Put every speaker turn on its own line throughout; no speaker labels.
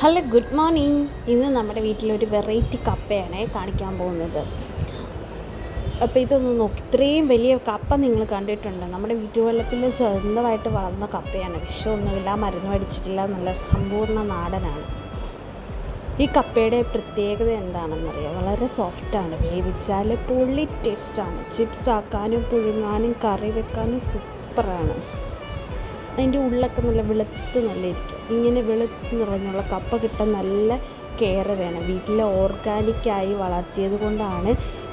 Hello, good morning. ഇന്ന് നമ്മുടെ വീട്ടിലൊരു വെറൈറ്റി കപ്പയാണ് കാണിക്കാൻ പോകുന്നത്. അപ്പോൾ ഇതൊന്ന് നോക്കി, ഇത്രയും വലിയ കപ്പ നിങ്ങൾ കണ്ടിട്ടുണ്ടോ? നമ്മുടെ വീട്ടുവളപ്പിൽ സ്വന്തമായിട്ട് വളർന്ന കപ്പയാണ്. വിഷമൊന്നുമില്ല, മരുന്ന് അടിച്ചിട്ടില്ല, നല്ല സമ്പൂർണ്ണ നാടനാണ്. ഈ കപ്പയുടെ പ്രത്യേകത എന്താണെന്നറിയാം? വളരെ സോഫ്റ്റാണ്, വേവിച്ചാൽ പൊള്ളി ടേസ്റ്റാണ്. ചിപ്സ് ആക്കാനും പുഴുങ്ങാനും കറി വെക്കാനും സൂപ്പറാണ്. അതിൻ്റെ ഉള്ളൊക്കെ നല്ല വെളുത്ത് നല്ല ഇരിക്കും. ഇങ്ങനെ വെളുത്ത് നിറഞ്ഞുള്ള കപ്പ കിട്ടാൻ നല്ല കെയർ വേണം. വീട്ടിൽ ഓർഗാനിക്കായി വളർത്തിയത് കൊണ്ടാണ്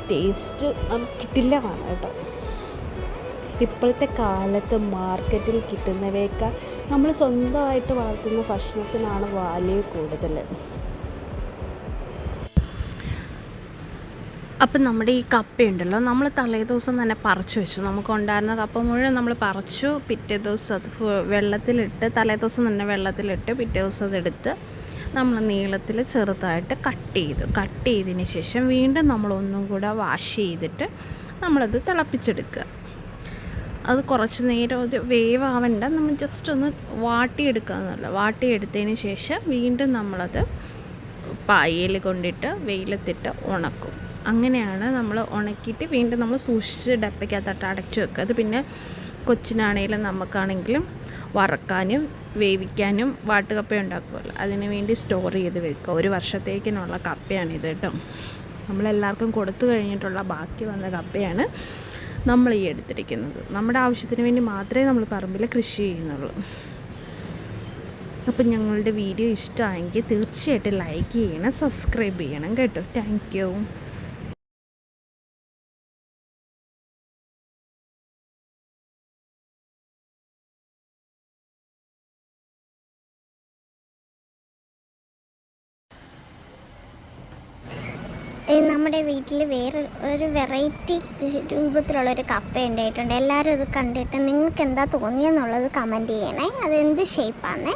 ടേസ്റ്റ് കിട്ടില്ല കേട്ടോ. ഇപ്പോഴത്തെ കാലത്ത് മാർക്കറ്റിൽ കിട്ടുന്നവയേക്കാൾ നമ്മൾ സ്വന്തമായിട്ട് വളർത്തുന്ന ഭക്ഷണത്തിനാണ് വാല്യൂ കൂടുതൽ. അപ്പം നമ്മുടെ ഈ കപ്പയുണ്ടല്ലോ, നമ്മൾ തലേ ദിവസം തന്നെ പറിച്ചു വെച്ചു. നമുക്കുണ്ടായിരുന്ന കപ്പ മുഴുവൻ നമ്മൾ പറിച്ചു. പിറ്റേ ദിവസം അത് വെള്ളത്തിലിട്ട്, തലേ ദിവസം തന്നെ വെള്ളത്തിലിട്ട് പിറ്റേ ദിവസം അതെടുത്ത് നമ്മൾ നീളത്തിൽ ചെറുതായിട്ട് കട്ട് ചെയ്തതിന് ശേഷം വീണ്ടും നമ്മളൊന്നും കൂടെ വാഷ് ചെയ്തിട്ട് നമ്മളത് തിളപ്പിച്ചെടുക്കുക. അത് കുറച്ച് നേരം അത് വേവാവണ്ട, നമ്മൾ ജസ്റ്റ് ഒന്ന് വാട്ടിയെടുക്കുക. വാട്ടിയെടുത്തതിന് ശേഷം വീണ്ടും നമ്മളത് പായയിൽ കൊണ്ടിട്ട് വെയിലത്തിട്ട് ഉണക്കും. അങ്ങനെയാണ് നമ്മൾ ഉണക്കിയിട്ട് വീണ്ടും നമ്മൾ സൂക്ഷിച്ച് ഡപ്പയ്ക്കകത്തോട്ട് അടച്ചു വെക്കുക. അത് പിന്നെ കൊച്ചിനാണെങ്കിലും നമുക്കാണെങ്കിലും വറക്കാനും വേവിക്കാനും വാട്ടുകപ്പ ഉണ്ടാക്കുമല്ലോ, അതിന് വേണ്ടി സ്റ്റോർ ചെയ്ത് വെക്കുക. ഒരു വർഷത്തേക്കിനുള്ള കപ്പയാണിത് കേട്ടോ. നമ്മളെല്ലാവർക്കും കൊടുത്തു കഴിഞ്ഞിട്ടുള്ള ബാക്കി വന്ന കപ്പയാണ് നമ്മൾ ഈ എടുത്തിരിക്കുന്നത്. നമ്മുടെ ആവശ്യത്തിന് വേണ്ടി മാത്രമേ നമ്മൾ പറമ്പിൽ കൃഷി ചെയ്യുന്നുള്ളൂ. അപ്പം ഞങ്ങളുടെ വീഡിയോ ഇഷ്ടമായെങ്കിൽ തീർച്ചയായിട്ടും ലൈക്ക് ചെയ്യണം, സബ്സ്ക്രൈബ് ചെയ്യണം കേട്ടോ. Thank you.
നമ്മുടെ വീട്ടിൽ വേറെ ഒരു വെറൈറ്റി രൂപത്തിലുള്ളൊരു കപ്പ ഉണ്ടായിട്ടുണ്ട്. എല്ലാവരും ഇത് കണ്ടിട്ട് നിങ്ങൾക്ക് എന്താ തോന്നിയെന്നുള്ളത് കമൻറ്റ് ചെയ്യണേ. അതെന്ത് ഷേപ്പാണേ?